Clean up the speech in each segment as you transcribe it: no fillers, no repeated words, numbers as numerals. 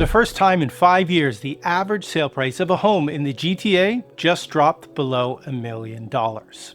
the first time in 5 years, the average sale price of a home in the GTA just dropped below $1 million.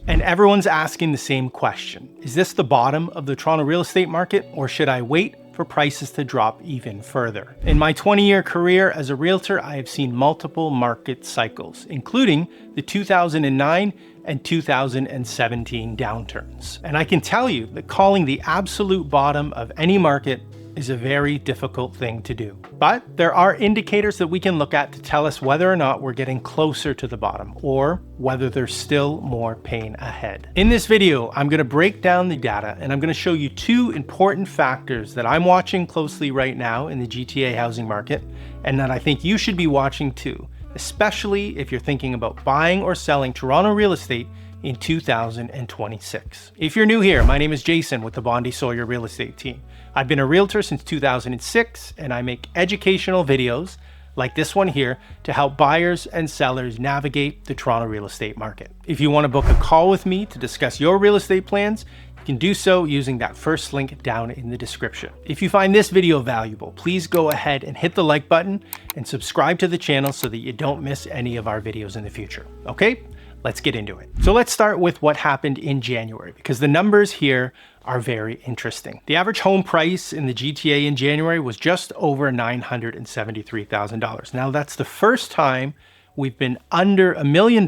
And everyone's asking the same question. Is this the bottom of the Toronto real estate market, or should I wait for prices to drop even further? In my 20-year career as a realtor, I have seen multiple market cycles, including the 2009 and 2017 downturns. And I can tell you that calling the absolute bottom of any market is a very difficult thing to do. But there are indicators that we can look at to tell us whether or not we're getting closer to the bottom, or whether there's still more pain ahead. In this video, I'm going to break down the data, and I'm going to show you two important factors that I'm watching closely right now in the GTA housing market, and that I think you should be watching too, especially if you're thinking about buying or selling Toronto real estate in 2026. If you're new here, my name is Jason with the Bondy-Sawyer real estate team. I've been a realtor since 2006, and I make educational videos like this one here to help buyers and sellers navigate the Toronto real estate market. If you want to book a call with me to discuss your real estate plans, you can do so using that first link down in the description. If you find this video valuable, please go ahead and hit the like button and subscribe to the channel so that you don't miss any of our videos in the future. Okay? Let's get into it. So let's start with what happened in January, because the numbers here are very interesting. The average home price in the GTA in January was just over $973,000. Now that's the first time we've been under $1 million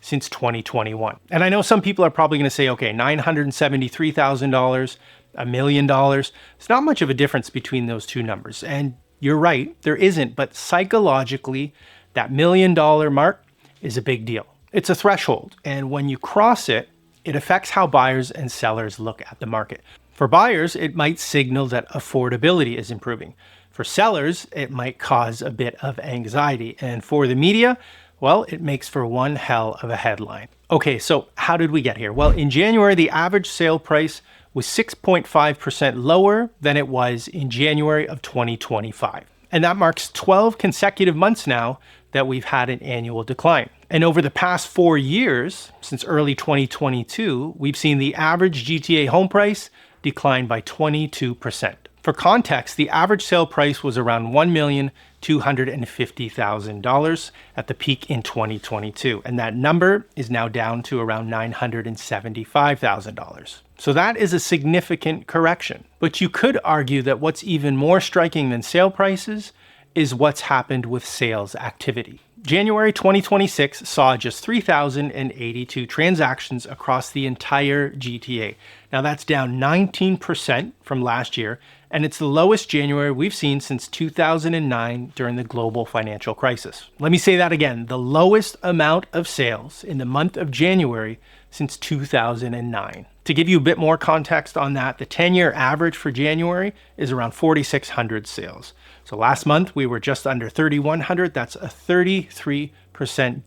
since 2021. And I know some people are probably going to say, okay, $973,000, $1 million. It's not much of a difference between those two numbers. And you're right, there isn't, but psychologically, that $1 million mark is a big deal. It's a threshold, and when you cross it, it affects how buyers and sellers look at the market. For buyers, it might signal that affordability is improving. For sellers, it might cause a bit of anxiety. And for the media, well, it makes for one hell of a headline. Okay, so how did we get here? Well, in January, the average sale price was 6.5% lower than it was in January of 2025. And that marks 12 consecutive months now that we've had an annual decline. And over the past 4 years, since early 2022, we've seen the average GTA home price decline by 22%. For context, the average sale price was around $1,250,000 at the peak in 2022. And that number is now down to around $975,000. So that is a significant correction. But you could argue that what's even more striking than sale prices is what's happened with sales activity. January 2026 saw just 3,082 transactions across the entire GTA. Now that's down 19% from last year, and it's the lowest January we've seen since 2009 during the global financial crisis. Let me say that again, the lowest amount of sales in the month of January since 2009. To give you a bit more context on that, the 10-year average for January is around 4,600 sales. So last month we were just under 3,100. That's a 33%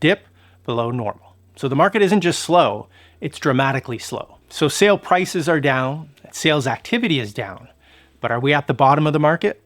dip below normal. So the market isn't just slow, it's dramatically slow. So sale prices are down, sales activity is down, but are we at the bottom of the market?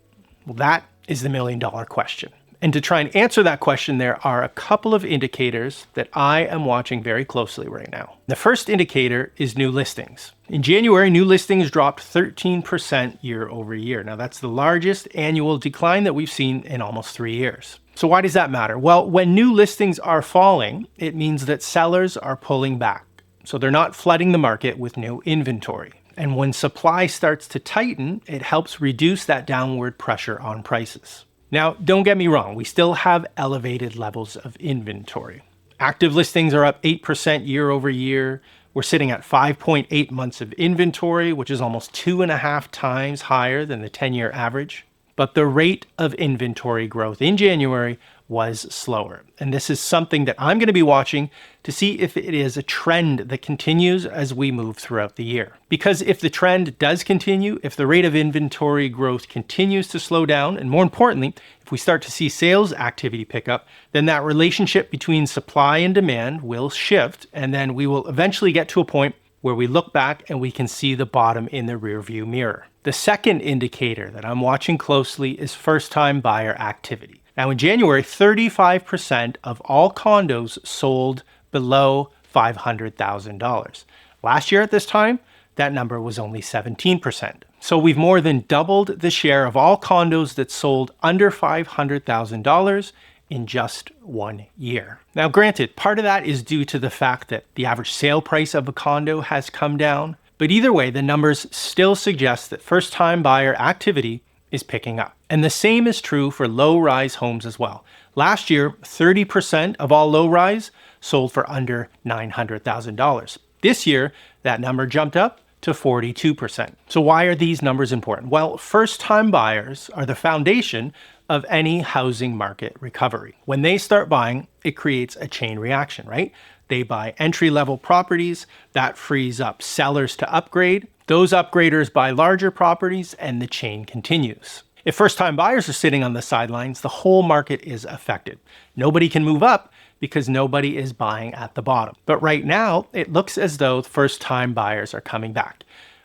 Well, that is the $1 million question. And to try and answer that question, there are a couple of indicators that I am watching very closely right now. The first indicator is new listings. In January, new listings dropped 13% year over year. Now that's the largest annual decline that we've seen in almost 3 years. So why does that matter? Well, when new listings are falling, it means that sellers are pulling back. So they're not flooding the market with new inventory. And when supply starts to tighten, it helps reduce that downward pressure on prices. Now, don't get me wrong, we still have elevated levels of inventory. Active listings are up 8% year over year. We're sitting at 5.8 months of inventory, which is almost 2.5 times higher than the 10-year average. But the rate of inventory growth in January was slower. And this is something that I'm going to be watching to see if it is a trend that continues as we move throughout the year. Because if the trend does continue, if the rate of inventory growth continues to slow down, and more importantly, if we start to see sales activity pick up, then that relationship between supply and demand will shift, and then we will eventually get to a point where we look back and we can see the bottom in the rearview mirror. The second indicator that I'm watching closely is first-time buyer activity. Now in January, 35% of all condos sold below $500,000. Last year at this time, that number was only 17%. So we've more than doubled the share of all condos that sold under $500,000 in just 1 year. Now, granted, part of that is due to the fact that the average sale price of a condo has come down, but either way, the numbers still suggest that first-time buyer activity is picking up. And the same is true for low-rise homes as well. Last year, 30% of all low-rise sold for under $900,000. This year, that number jumped up to 42%. So why are these numbers important? Well, first-time buyers are the foundation of any housing market recovery. When they start buying, it creates a chain reaction, right? They buy entry-level properties, that frees up sellers to upgrade. Those upgraders buy larger properties, and the chain continues. If first-time buyers are sitting on the sidelines, the whole market is affected. Nobody can move up because nobody is buying at the bottom. But right now, it looks as though first-time buyers are coming back,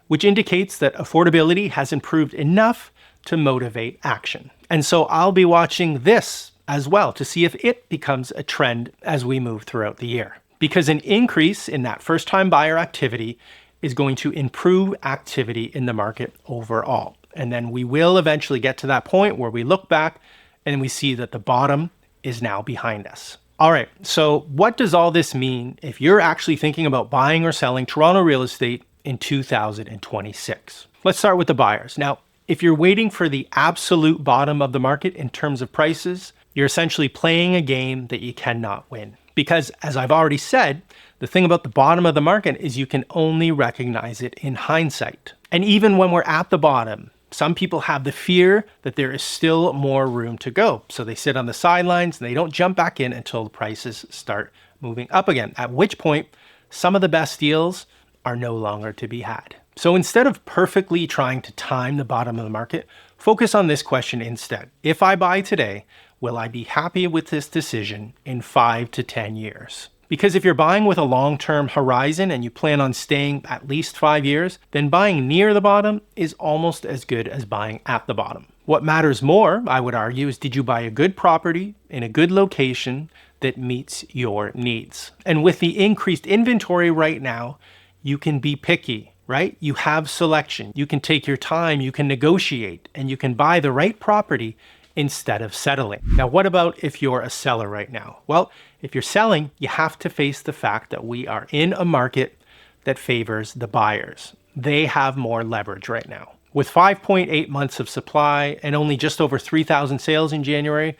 which indicates that affordability has improved enough to motivate action. And so I'll be watching this as well to see if it becomes a trend as we move throughout the year. Because an increase in that first-time buyer activity is going to improve activity in the market overall. And then we will eventually get to that point where we look back and we see that the bottom is now behind us. All right, so what does all this mean if you're actually thinking about buying or selling Toronto real estate in 2026? Let's start with the buyers. Now, if you're waiting for the absolute bottom of the market in terms of prices, you're essentially playing a game that you cannot win. Because as I've already said, the thing about the bottom of the market is you can only recognize it in hindsight. And even when we're at the bottom, some people have the fear that there is still more room to go. So they sit on the sidelines and they don't jump back in until the prices start moving up again, at which point some of the best deals are no longer to be had. So instead of perfectly trying to time the bottom of the market, focus on this question instead. If I buy today, will I be happy with this decision in 5 to 10 years? Because if you're buying with a long-term horizon and you plan on staying at least 5 years, then buying near the bottom is almost as good as buying at the bottom. What matters more, I would argue, is did you buy a good property in a good location that meets your needs? And with the increased inventory right now, you can be picky, right? You have selection. You can take your time, you can negotiate, and you can buy the right property instead of settling. Now, what about if you're a seller right now? Well, if you're selling, you have to face the fact that we are in a market that favors the buyers. They have more leverage right now. With 5.8 months of supply and only just over 3,000 sales in January,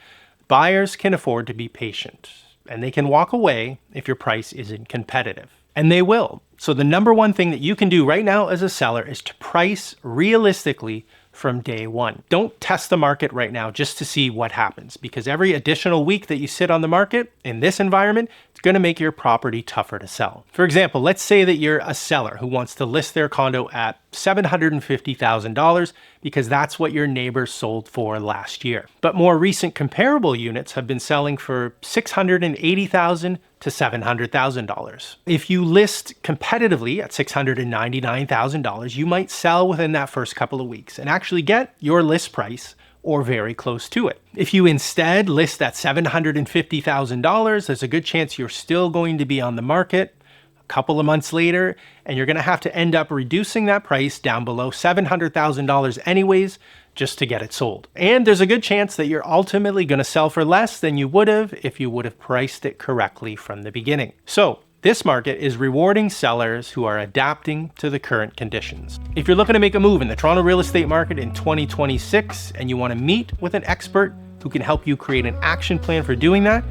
buyers can afford to be patient, and they can walk away if your price isn't competitive. And they will. So the number one thing that you can do right now as a seller is to price realistically from day one. Don't test the market right now just to see what happens, because every additional week that you sit on the market in this environment, it's going to make your property tougher to sell. For example, let's say that you're a seller who wants to list their condo at $750,000 because that's what your neighbor sold for last year. But more recent comparable units have been selling for $680,000 to $700,000. If you list competitively at $699,000, you might sell within that first couple of weeks and actually get your list price or very close to it. If you instead list at $750,000, there's a good chance you're still going to be on the market a couple of months later, and you're going to have to end up reducing that price down below $700,000 anyways, just to get it sold. And there's a good chance that you're ultimately going to sell for less than you would have if you would have priced it correctly from the beginning. So this market is rewarding sellers who are adapting to the current conditions. If you're looking to make a move in the Toronto real estate market in 2026 and you want to meet with an expert who can help you create an action plan for doing that,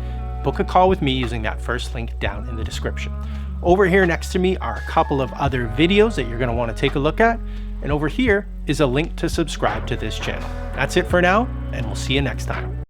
book a call with me using that first link down in the description. Over here next to me are a couple of other videos that you're going to want to take a look at. And over here is a link to subscribe to this channel. That's it for now, and we'll see you next time.